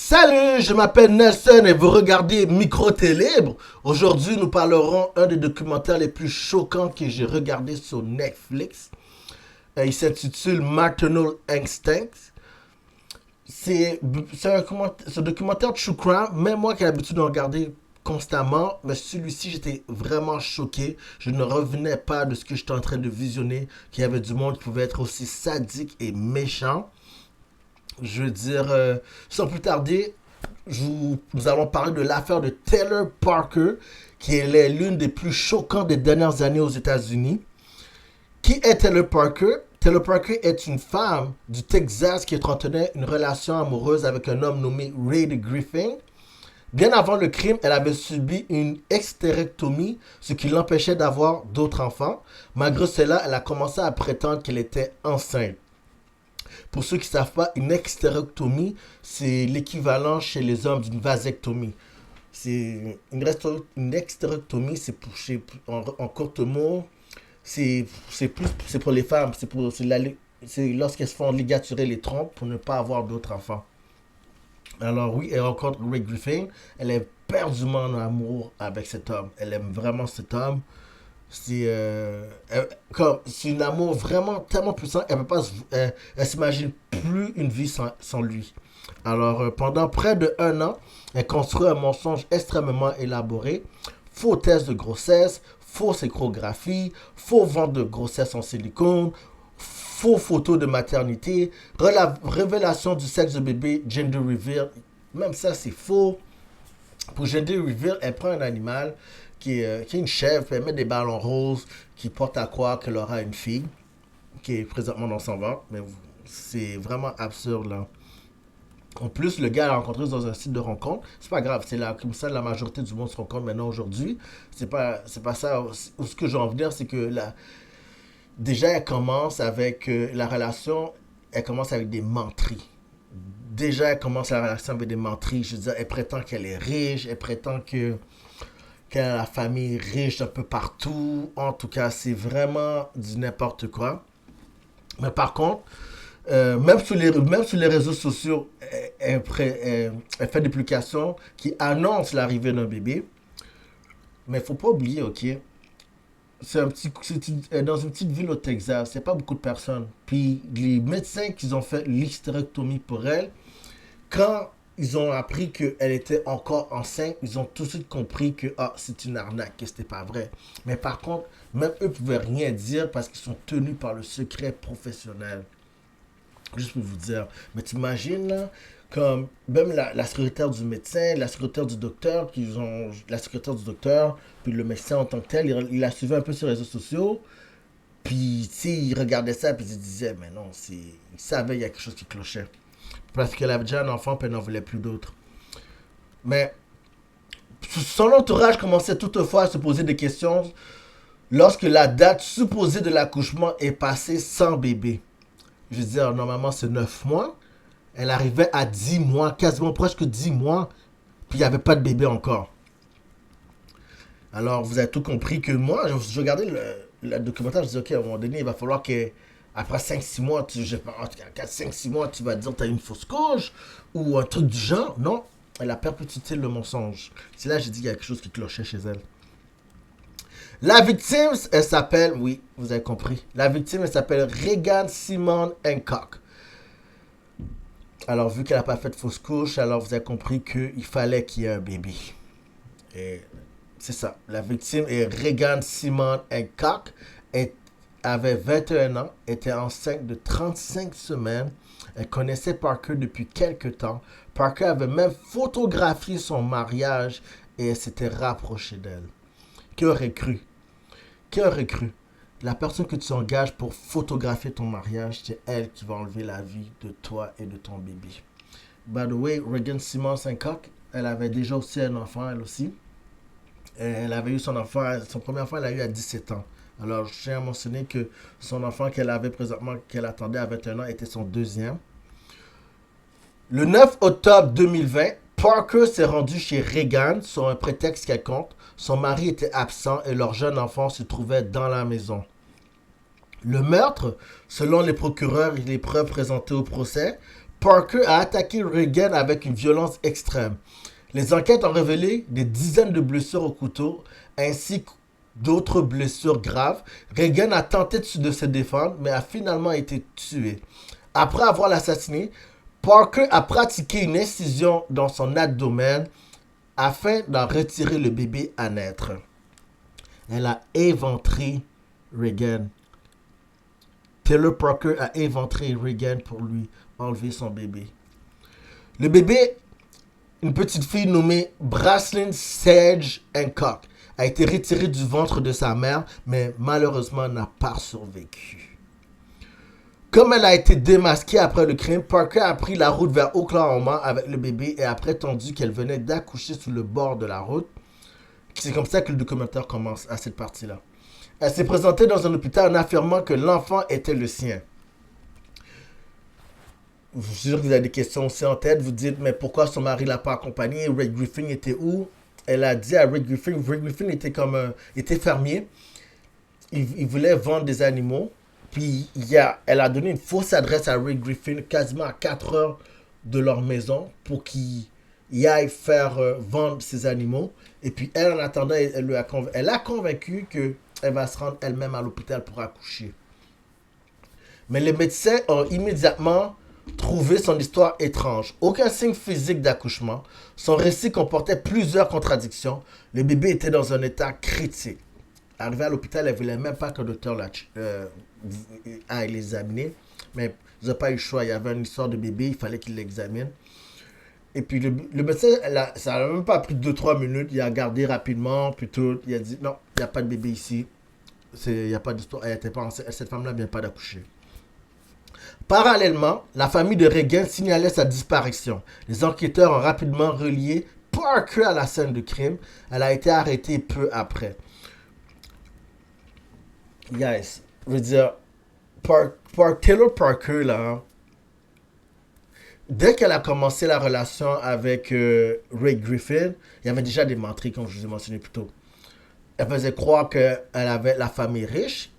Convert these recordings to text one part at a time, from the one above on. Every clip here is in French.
Salut, je m'appelle Nelson et vous regardez Micro Libre. Aujourd'hui, nous parlerons un des documentaires les plus choquants que j'ai regardé sur Netflix. Il s'intitule Maternal Instincts. C'est un documentaire de true crime. Même moi qui ai l'habitude de regarder constamment, mais celui-ci, j'étais vraiment choqué. Je ne revenais pas de ce que j'étais en train de visionner, qu'il y avait du monde qui pouvait être aussi sadique et méchant. Je veux dire, sans plus tarder, nous allons parler de l'affaire de Taylor Parker, qui est l'une des plus choquantes des dernières années aux États-Unis. Qui est Taylor Parker? Taylor Parker est une femme du Texas qui entretenait une relation amoureuse avec un homme nommé Ray Griffin. Bien avant le crime, elle avait subi une hystérectomie, ce qui l'empêchait d'avoir d'autres enfants. Malgré cela, elle a commencé à prétendre qu'elle était enceinte. Pour ceux qui ne savent pas, une hystérectomie, c'est l'équivalent chez les hommes d'une vasectomie. Une hystérectomie, en courte mot, c'est pour les femmes. C'est lorsqu'elles se font ligaturer les trompes pour ne pas avoir d'autres enfants. Alors oui, elle rencontre Ray Griffin. Elle est perdument en amour avec cet homme. Elle aime vraiment cet homme. C'est un amour vraiment tellement puissant, elle s'imagine plus une vie sans lui. Alors, pendant près de 1 an, elle construit un mensonge extrêmement élaboré, faux test de grossesse, fausse échographie, faux ventre de grossesse en silicone, faux photos de maternité, révélation du sexe du bébé, gender reveal, même ça c'est faux. Pour gender reveal, elle prend un animal qui est une chèvre, puis elle met des ballons roses qui portent à croire qu'elle aura une fille qui est présentement dans son ventre. Mais c'est vraiment absurde là. En plus, le gars l'a rencontré dans un site de rencontre. C'est pas grave, c'est là, comme ça la majorité du monde se rencontre maintenant aujourd'hui. C'est pas ça. Ce que j'ai envie de dire, c'est que déjà, elle commence avec la relation, elle commence avec des menteries. Déjà, elle commence la relation avec des menteries. Je veux dire, elle prétend qu'elle est riche, elle prétend qu'elle a la famille riche un peu partout. En tout cas, c'est vraiment du n'importe quoi. Mais par contre, même sur les réseaux sociaux, elle fait des publications qui annoncent l'arrivée d'un bébé. Mais il ne faut pas oublier, ok, c'est dans une petite ville au Texas, il n'y a pas beaucoup de personnes. Puis les médecins qui ont fait l'hystérectomie pour elle, quand ils ont appris qu'elle était encore enceinte, ils ont tout de suite compris que c'est une arnaque, que c'était pas vrai. Mais par contre, même eux ne pouvaient rien dire parce qu'ils sont tenus par le secret professionnel. Juste pour vous dire. Mais t'imagines là, comme même la secrétaire du médecin, la secrétaire du docteur, la secrétaire du docteur, puis le médecin en tant que tel, il a suivi un peu sur les réseaux sociaux. Puis, tu sais, il regardait ça, puis il disait, mais non, il savait qu'il y a quelque chose qui clochait. Parce qu'elle avait déjà un enfant, puis elle n'en voulait plus d'autres. Mais son entourage commençait toutefois à se poser des questions lorsque la date supposée de l'accouchement est passée sans bébé. Je veux dire, normalement, c'est 9 mois. Elle arrivait à 10 mois, quasiment presque 10 mois, puis il n'y avait pas de bébé encore. Alors, vous avez tout compris que moi, je regardais le documentaire, je disais, ok, à un moment donné, il va falloir que après 5-6 mois, je sais pas, en tout cas, 4-5-6 mois, tu vas dire que tu as une fausse couche ou un truc du genre. Non, elle a perpétué le mensonge. C'est là que j'ai dit qu'il y a quelque chose qui clochait chez elle. La victime, elle s'appelle, oui, vous avez compris. La victime, elle s'appelle Regan Simone Hancock. Alors, vu qu'elle n'a pas fait de fausse couche, alors vous avez compris qu'il fallait qu'il y ait un bébé. Et c'est ça. La victime est Regan Simone Hancock. Elle avait 21 ans, était enceinte de 35 semaines. Elle connaissait Parker depuis quelques temps. Parker avait même photographié son mariage et elle s'était rapprochée d'elle. Qui aurait cru? Qui aurait cru? La personne que tu engages pour photographier ton mariage, c'est elle qui va enlever la vie de toi et de ton bébé. By the way, Regan Simone Hancock, elle avait déjà aussi un enfant, elle aussi. Elle avait eu son premier enfant, elle l'a eu à 17 ans. Alors, je tiens à mentionner que son enfant qu'elle avait présentement, qu'elle attendait à 21 ans, était son deuxième. Le 9 octobre 2020, Parker s'est rendu chez Regan sur un prétexte quelconque. Son mari était absent et leur jeune enfant se trouvait dans la maison. Le meurtre, selon les procureurs et les preuves présentées au procès, Parker a attaqué Reagan avec une violence extrême. Les enquêtes ont révélé des dizaines de blessures au couteau ainsi que d'autres blessures graves. Reagan a tenté de se défendre mais a finalement été tué. Après avoir l'assassiné, Parker a pratiqué une incision dans son abdomen afin d'en retirer le bébé à naître. Elle a éventré Reagan. Taylor Parker a éventré Reagan pour lui enlever son bébé. Le bébé, une petite fille nommée Bracelyn Sage Hancock, a été retirée du ventre de sa mère, mais malheureusement n'a pas survécu. Comme elle a été démasquée après le crime, Parker a pris la route vers Oklahoma avec le bébé et a prétendu qu'elle venait d'accoucher sur le bord de la route. C'est comme ça que le documentaire commence à cette partie-là. Elle s'est présentée dans un hôpital en affirmant que l'enfant était le sien. Je suis sûr que vous avez des questions aussi en tête. Vous dites, mais pourquoi son mari l'a pas accompagné? Ray Griffin était où? Elle a dit à Ray Griffin était fermier. Il voulait vendre des animaux. Puis elle a donné une fausse adresse à Ray Griffin quasiment à 4 heures de leur maison pour qu'il aille faire vendre ses animaux. Et puis elle, en attendant, elle a convaincu qu'elle va se rendre elle-même à l'hôpital pour accoucher. Mais les médecins ont immédiatement trouvé son histoire étrange. Aucun signe physique d'accouchement. Son récit comportait plusieurs contradictions. Le bébé était dans un état critique. Arrivée à l'hôpital, elle ne voulait même pas qu'un docteur aille l'examiner. Mais ils n'ont pas eu le choix. Il y avait une histoire de bébé, il fallait qu'il l'examine. Et puis le médecin, ça n'a même pas pris 2-3 minutes. Il a regardé rapidement, puis tout. Il a dit non, il n'y a pas de bébé ici. Il n'y a pas d'histoire. Elle était pas enceinte. Cette femme-là ne vient pas d'accoucher. Parallèlement, la famille de Reagan signalait sa disparition. Les enquêteurs ont rapidement relié Parker à la scène de crime. Elle a été arrêtée peu après. Yes, je veux dire, Taylor Parker, là, dès qu'elle a commencé la relation avec Ray Griffin, il y avait déjà des menteries, comme je vous ai mentionné plus tôt. Elle faisait croire qu'elle avait la famille riche,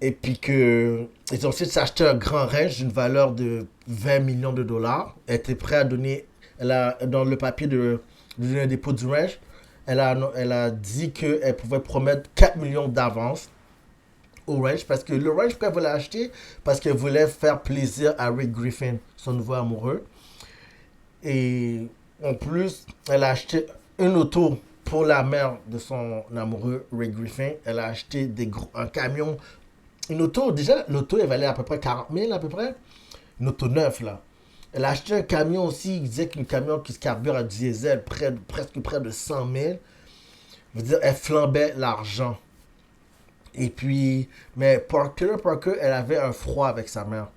et puis qu'ils ont essayé de s'acheter un grand ranch d'une valeur de 20 millions de dollars. Elle était prête à donner, dans le papier de donner un dépôt du ranch, elle a dit qu'elle pouvait promettre 4 millions d'avance au ranch, parce que le ranch, pourquoi elle voulait acheter? Parce qu'elle voulait faire plaisir à Ray Griffin, son nouveau amoureux. Et en plus, elle a acheté une auto pour la mère de son amoureux, Ray Griffin. Elle a acheté un camion, une auto. Déjà, l'auto, elle valait à peu près 40 000 à peu près. Une auto neuve, là. Elle a acheté un camion aussi. Il disait qu'un camion qui se carbure à diesel, presque près de 100 000. Je veux dire, elle flambait l'argent. Et puis, mais Parker, elle avait un froid avec sa mère.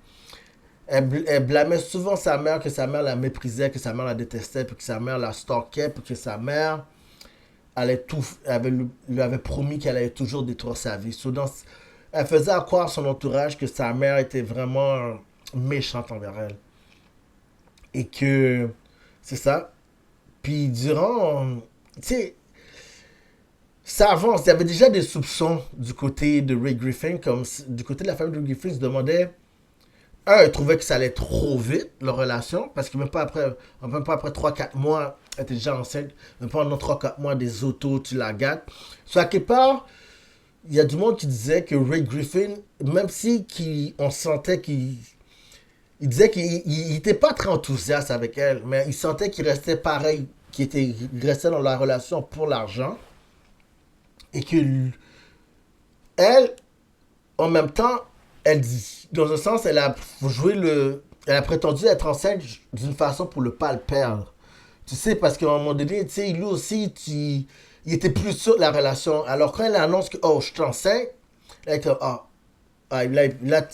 Elle blâmait souvent sa mère, que sa mère la méprisait, que sa mère la détestait, puis que sa mère la stalkait, puis que sa mère lui avait promis qu'elle allait toujours détruire sa vie. Elle faisait croire à son entourage que sa mère était vraiment méchante envers elle. Et que, c'est ça. Puis durant, tu sais, ça avance. Il y avait déjà des soupçons du côté de Ray Griffin, comme du côté de la famille de Ray Griffin, ils se demandaient. Ils trouvaient que ça allait trop vite, leur relation, parce que même pas après 3-4 mois, elle était déjà enceinte. Même pas pendant 3-4 mois, des autos, tu la gâtes. Soit à quelque part, il y a du monde qui disait que Ray Griffin, même si on sentait qu'il. Il disait qu'il n'était pas très enthousiaste avec elle, mais il sentait qu'il restait pareil, qu'il restait dans la relation pour l'argent. Et que elle, en même temps, elle dit, dans un sens, elle a prétendu être enceinte d'une façon pour ne pas le perdre. Tu sais, parce qu'à un moment donné, tu sais, lui aussi, il était plus sûr de la relation. Alors quand elle annonce que, oh, je suis enceinte, là,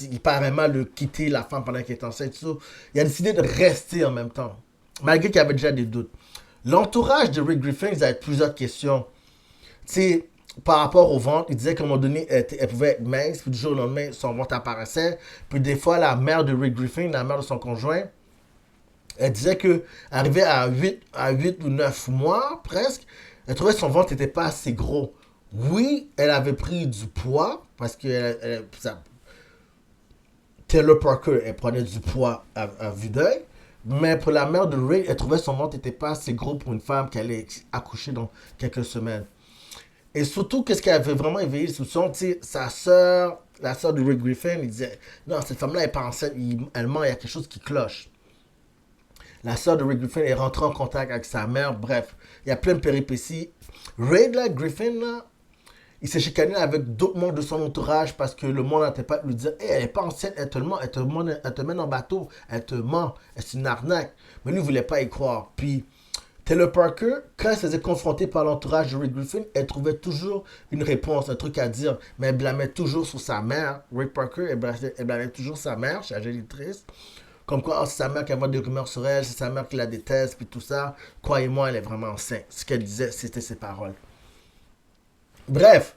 il paraît mal de quitter la femme pendant qu'elle est enceinte. Il a décidé de rester en même temps, malgré qu'il y avait déjà des doutes. L'entourage de Ray Griffin, ils avaient plusieurs questions. Tu sais, par rapport au ventre, il disait qu'à un moment donné, elle pouvait être mince, puis du jour au lendemain, son ventre apparaissait. Puis des fois, la mère de Ray Griffin, la mère de son conjoint, elle disait que, arrivée à 8 ou 9 mois, presque, elle trouvait que son ventre n'était pas assez gros. Oui, elle avait pris du poids, parce que Taylor Parker, elle prenait du poids à vue d'œil. Mais pour la mère de Ray, elle trouvait son ventre n'était pas assez gros pour une femme qui allait accoucher dans quelques semaines. Et surtout, qu'est-ce qui avait vraiment éveillé le soupçon, tu sais, sa sœur, la sœur de Rick Griffin, il disait, non, cette femme-là, elle est pas enceinte, elle ment, il y a quelque chose qui cloche. La sœur de Rick Griffin est rentrée en contact avec sa mère, bref, il y a plein de péripéties. Ray, là, Griffin, là, il s'est chicané avec d'autres membres de son entourage parce que le monde n'arrêtait pas de lui dire hey, elle est pas enceinte, elle te ment, elle te mène en bateau, elle te ment, c'est une arnaque. Mais lui, il voulait pas y croire. Puis, Taylor Parker, quand elle se faisait confronter par l'entourage de Rick Griffin, elle trouvait toujours une réponse, un truc à dire, mais elle blâmait toujours sur sa mère. Rick Parker, elle blâmait toujours sa mère, chez la génitrice. Comme quoi, oh, c'est sa mère qui a des rumeurs sur elle, c'est sa mère qui la déteste, puis tout ça. Croyez-moi, elle est vraiment enceinte. Ce qu'elle disait, c'était ses paroles. Bref,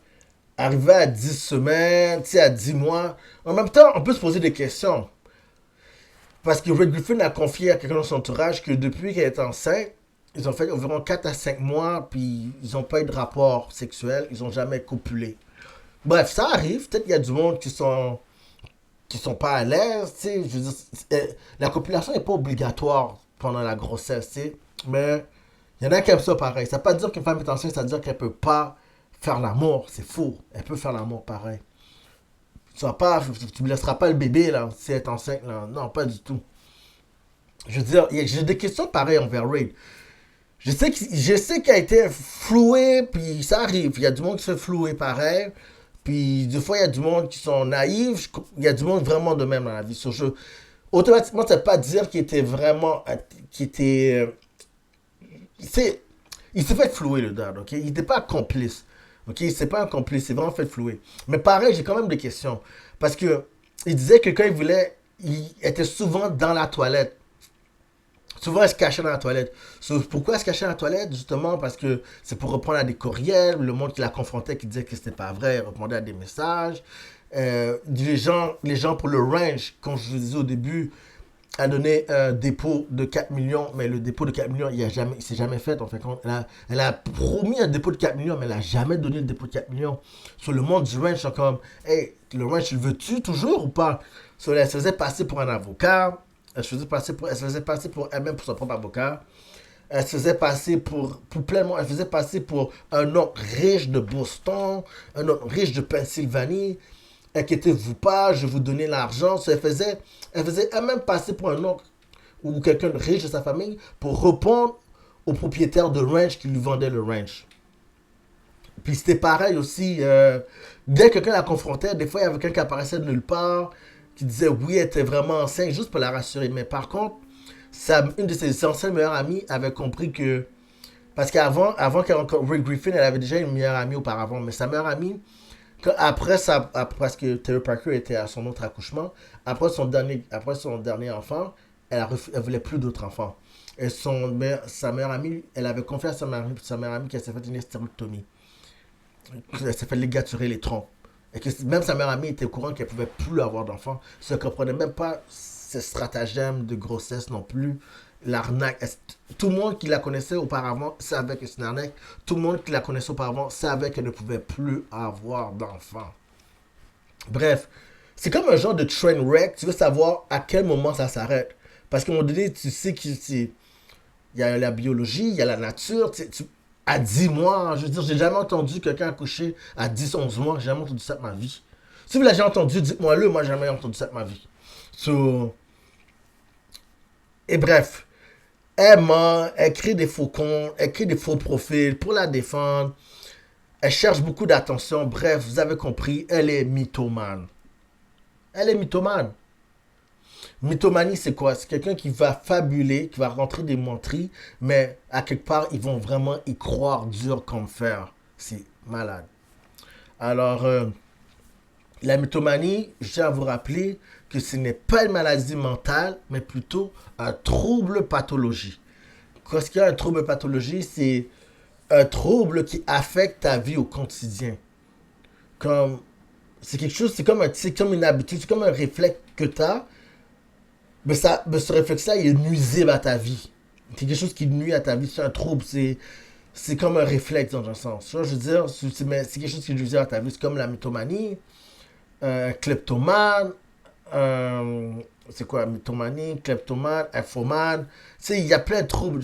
arrivé à 10 semaines, tu sais, à 10 mois, en même temps, on peut se poser des questions. Parce que Rick Griffin a confié à quelqu'un dans son entourage que depuis qu'elle est enceinte, ils ont fait environ 4 à 5 mois, puis ils n'ont pas eu de rapport sexuel, ils n'ont jamais copulé. Bref, ça arrive, peut-être qu'il y a du monde qui sont pas à l'aise, tu sais, je veux dire, la copulation n'est pas obligatoire pendant la grossesse, tu sais, mais il y en a qui aiment ça pareil. Ça ne veut pas dire qu'une femme est enceinte, ça veut dire qu'elle peut pas faire l'amour, c'est faux. Elle peut faire l'amour pareil. Tu ne laisseras pas le bébé là, si elle est enceinte là. Non, pas du tout. Je veux dire, j'ai des questions pareilles envers Raid. Je sais qu'il a été floué, puis ça arrive. Il y a du monde qui se fait flouer pareil. Puis des fois, il y a du monde qui sont naïfs. Il y a du monde vraiment de même dans la vie. Automatiquement, ça ne veut pas dire qu'il était vraiment. Qu'il était. C'est, il s'est fait flouer le dad, ok? Il n'était pas complice. Ok, c'est pas un complice, c'est vraiment fait flouer. Mais pareil, j'ai quand même des questions. Parce que il disait que quand il voulait, il était souvent dans la toilette. Souvent, il se cachait dans la toilette. Pourquoi il se cachait dans la toilette? Justement, parce que c'est pour répondre à des courriels. Le monde qui la confrontait, qui disait que c'était pas vrai, il répondait à des messages. Les gens pour le range, comme je vous disais au début, a donné un dépôt de 4 millions, mais le dépôt de 4 millions, il s'est jamais fait. En fait, elle a promis un dépôt de 4 millions, mais elle n'a jamais donné le dépôt de 4 millions. Sur le monde du ranch, c'est comme, hey, le ranch, le veux-tu toujours ou pas? Elle se faisait passer pour un avocat. Elle se faisait passer pour elle-même, pour son propre avocat. Elle se faisait passer pour plein de monde. Elle se faisait passer pour un homme riche de Boston, un homme riche de Pennsylvanie. Inquiétez-vous pas, je vais vous donner l'argent. Elle faisait elle-même passer pour un oncle ou quelqu'un de riche de sa famille pour répondre au propriétaire de ranch qui lui vendait le ranch. Puis c'était pareil aussi, dès que quelqu'un la confrontait, des fois il y avait quelqu'un qui apparaissait de nulle part, qui disait oui, elle était vraiment enceinte, juste pour la rassurer. Mais par contre, une de ses anciennes meilleures amies avait compris que. Parce avant qu'elle rencontre Rick Griffin, elle avait déjà une meilleure amie auparavant, mais sa meilleure amie, parce que Taylor Parker était à son autre accouchement, après son dernier enfant, elle voulait plus d'autres enfants. Et sa meilleure amie, elle avait confié à sa meilleure amie qu'elle s'est fait une hystérectomie. Elle s'est fait ligaturer les troncs. Et que même sa meilleure amie était au courant qu'elle pouvait plus avoir d'enfants. Elle ne comprenait même pas ce stratagème de grossesse non plus. L'arnaque. Tout le monde qui la connaissait auparavant savait que c'est une arnaque. Tout le monde qui la connaissait auparavant savait qu'elle ne pouvait plus avoir d'enfants. Bref, c'est comme un genre de train wreck. Tu veux savoir à quel moment ça s'arrête. Parce qu'à un moment donné, tu sais qu'il y a la biologie, il y a la nature. À 10 mois, je veux dire, j'ai jamais entendu quelqu'un accoucher à 10, 11 mois. J'ai jamais entendu ça de ma vie. Si vous l'avez déjà entendu, dites-moi-le. Moi, j'ai jamais entendu ça de ma vie. Et bref, elle ment, elle crée des faux comptes, elle crée des faux profils pour la défendre. Elle cherche beaucoup d'attention. Bref, vous avez compris, elle est mythomane. Elle est mythomane. Mythomanie, c'est quoi? C'est quelqu'un qui va fabuler, qui va rentrer des menteries, mais à quelque part, ils vont vraiment y croire dur comme fer. C'est malade. Alors, la mythomanie, je tiens à vous rappeler que ce n'est pas une maladie mentale, mais plutôt un trouble pathologie. Quand il y a un trouble pathologie, c'est un trouble qui affecte ta vie au quotidien. Comme, c'est quelque chose, c'est comme une habitude, c'est comme un réflexe que tu as, mais ce réflexe-là, il est nuisible à ta vie. C'est quelque chose qui nuit à ta vie, c'est un trouble, c'est comme un réflexe dans un sens. Ça, je veux dire, c'est quelque chose qui est nuisible à ta vie. C'est comme la mythomanie, un kleptomane, euh, c'est quoi, mythomanie, kleptomane, infomane. Tu sais, il y a plein de troubles.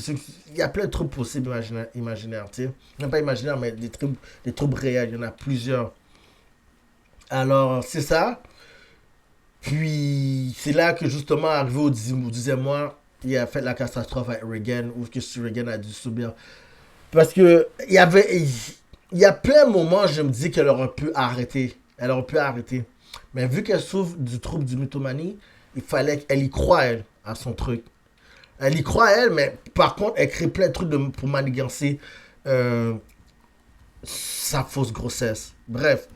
Il y a plein de troubles possibles imaginaires, tu sais. Non pas imaginaires, mais des troubles réels. Il y en a plusieurs. Alors, c'est ça. Puis, c'est là que justement, arrivé au 10e mois, il a fait la catastrophe avec Reagan, ou que Reagan a dû subir. Parce que il y a plein de moments, je me dis qu'elle aurait pu arrêter. Elle aurait pu arrêter. Mais vu qu'elle souffre du trouble du mythomanie, il fallait qu'elle y croie, elle, à son truc. Elle y croit, elle, mais par contre, elle crée plein de trucs pour manigancer euh, sa fausse grossesse. Bref.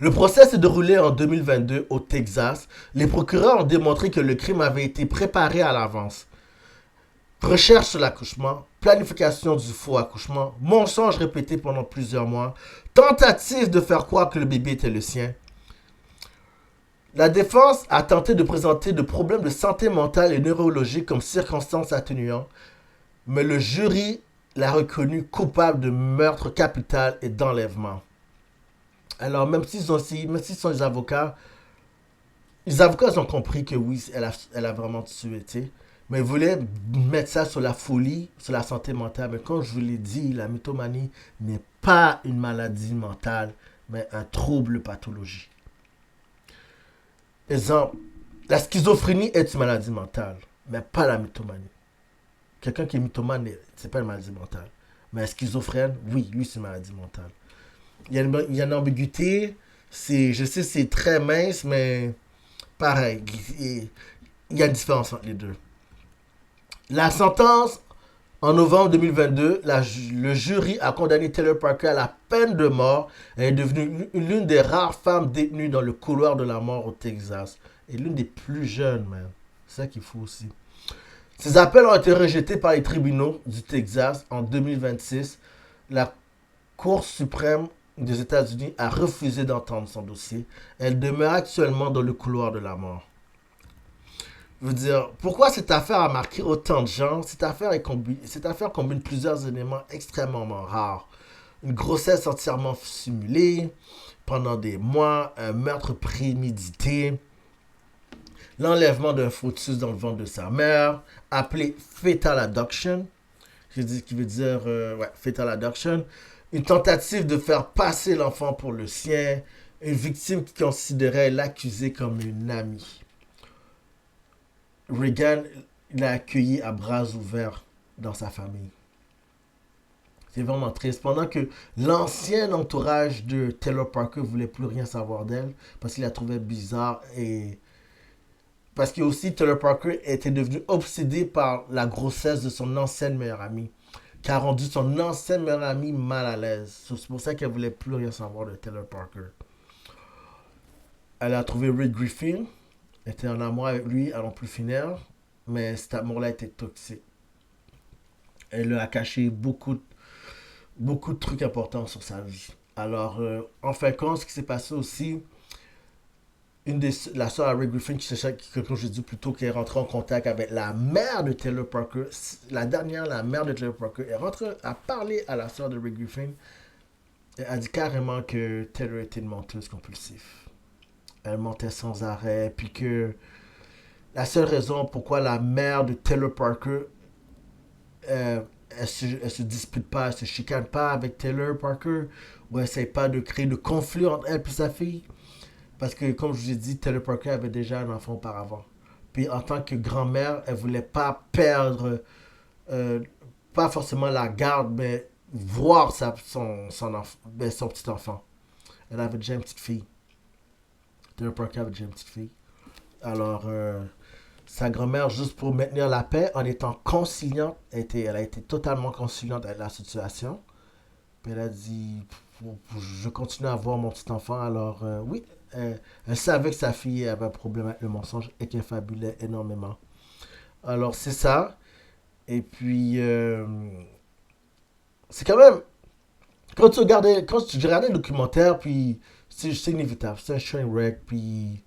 Le procès s'est déroulé en 2022 au Texas. Les procureurs ont démontré que le crime avait été préparé à l'avance. Recherche sur l'accouchement, planification du faux accouchement, mensonges répétés pendant plusieurs mois, tentative de faire croire que le bébé était le sien. La défense a tenté de présenter de problèmes de santé mentale et neurologique comme circonstances atténuantes, mais le jury l'a reconnu coupable de meurtre capital et d'enlèvement. Alors, même s'ils sont les avocats ont compris que oui, elle a vraiment tué, tu sais. Mais ils voulaient mettre ça sur la folie, sur la santé mentale. Mais comme je vous l'ai dit, la mythomanie n'est pas une maladie mentale, mais un trouble pathologique. Exemple, la schizophrénie est une maladie mentale, mais pas la mythomanie. Quelqu'un qui est mythomane, c'est pas une maladie mentale. Mais un schizophrène, oui, lui, c'est une maladie mentale. Il y a une ambiguïté. Je sais, c'est très mince, mais pareil. Il y a une différence entre les deux. La sentence, en novembre 2022, le jury a condamné Taylor Parker à la peine de mort. Elle est devenue l'une des rares femmes détenues dans le couloir de la mort au Texas. Et l'une des plus jeunes, même. C'est ça qu'il faut aussi. Ces appels ont été rejetés par les tribunaux du Texas en 2026. La Cour suprême des États-Unis a refusé d'entendre son dossier. Elle demeure actuellement dans le couloir de la mort. Je veux dire, pourquoi cette affaire a marqué autant de gens? Cette affaire combine plusieurs éléments extrêmement rares. Une grossesse entièrement simulée pendant des mois, un meurtre prémédité, l'enlèvement d'un fœtus dans le ventre de sa mère, appelé fetal adoption, qui veut dire ouais, fetal adoption, une tentative de faire passer l'enfant pour le sien, une victime qui considérait l'accusé comme une amie. Reagan l'a accueilli à bras ouverts dans sa famille. C'est vraiment triste. Pendant que l'ancien entourage de Taylor Parker voulait plus rien savoir d'elle parce qu'il la trouvait bizarre et parce que aussi Taylor Parker était devenu obsédé par la grossesse de son ancienne meilleure amie, qui a rendu son ancienne meilleure amie mal à l'aise. C'est pour ça qu'elle voulait plus rien savoir de Taylor Parker. Elle a trouvé Rick Griffin, était en amour avec lui à n'en plus finir, mais cet amour-là était toxique. Elle a caché beaucoup de trucs importants sur sa vie. Alors, en fin de compte, ce qui s'est passé aussi, la soeur Harry Griffin, comme je dis plus tôt, qui est rentrée en contact avec la mère de Taylor Parker, la mère de Taylor Parker, est rentrée à parler à la soeur de Rick Griffin. Elle a dit carrément que Taylor était une menteuse compulsive. Elle mentait sans arrêt, puis que la seule raison pourquoi la mère de Taylor Parker, elle se dispute pas, elle se chicane pas avec Taylor Parker, ou elle essaie pas de créer de conflit entre elle et sa fille, parce que, comme je vous ai dit, Taylor Parker avait déjà un enfant auparavant. Puis en tant que grand-mère, elle voulait pas perdre, euh, pas forcément la garde, mais voir son petit enfant. Elle avait déjà une petite fille. Taylor Parker avait déjà une petite fille. Alors, sa grand-mère, juste pour maintenir la paix, en étant conciliante, elle a été totalement conciliante avec la situation. Puis elle a dit, je continue à voir mon petit enfant. Alors, oui, elle savait que sa fille avait un problème avec le mensonge et qu'elle fabulait énormément. Alors, c'est ça. Et puis, c'est quand même. Quand tu regardais le documentaire, puis c'est inévitable. C'est un train wreck, puis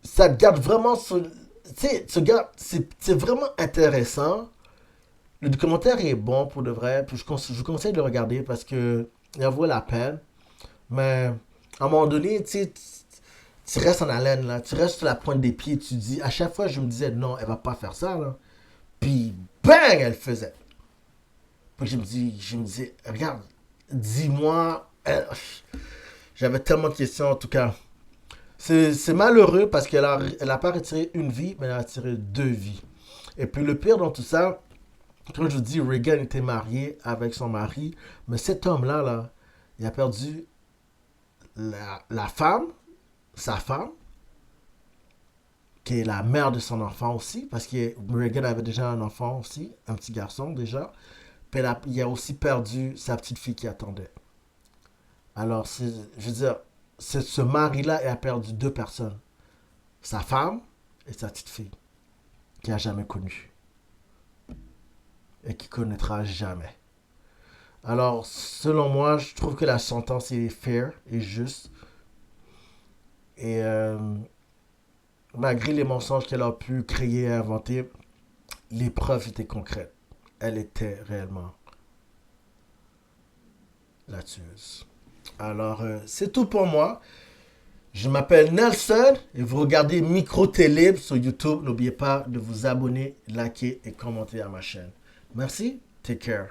ça te garde vraiment sur. Tu sais, c'est vraiment intéressant. Le documentaire est bon pour de vrai. Puis je vous conseille de le regarder parce que il en vaut la peine. Mais à un moment donné, tu sais, tu restes en haleine, là. Tu restes sur la pointe des pieds. Tu dis, à chaque fois, je me disais, non, elle va pas faire ça, là. Puis, bang, elle faisait. Puis je me dis, regarde, dis-moi. J'avais tellement de questions, en tout cas. C'est malheureux parce elle a pas retiré une vie, mais elle a retiré deux vies. Et puis le pire dans tout ça, comme je vous dis, Reagan était marié avec son mari, mais cet homme-là, là, il a perdu la femme, sa femme, qui est la mère de son enfant aussi, parce que Reagan avait déjà un enfant aussi, un petit garçon déjà. Puis il a aussi perdu sa petite fille qui attendait. Alors, je veux dire, ce mari-là a perdu deux personnes. Sa femme et sa petite fille, qu'il n'a jamais connue. Et qu'il connaîtra jamais. Alors, selon moi, je trouve que la sentence est fair et juste. Et malgré les mensonges qu'elle a pu créer et inventer, les preuves étaient concrètes. Elle était réellement la tueuse. Alors, c'est tout pour moi. Je m'appelle Nelson et vous regardez Micro Télé sur YouTube. N'oubliez pas de vous abonner, liker et commenter à ma chaîne. Merci. Take care.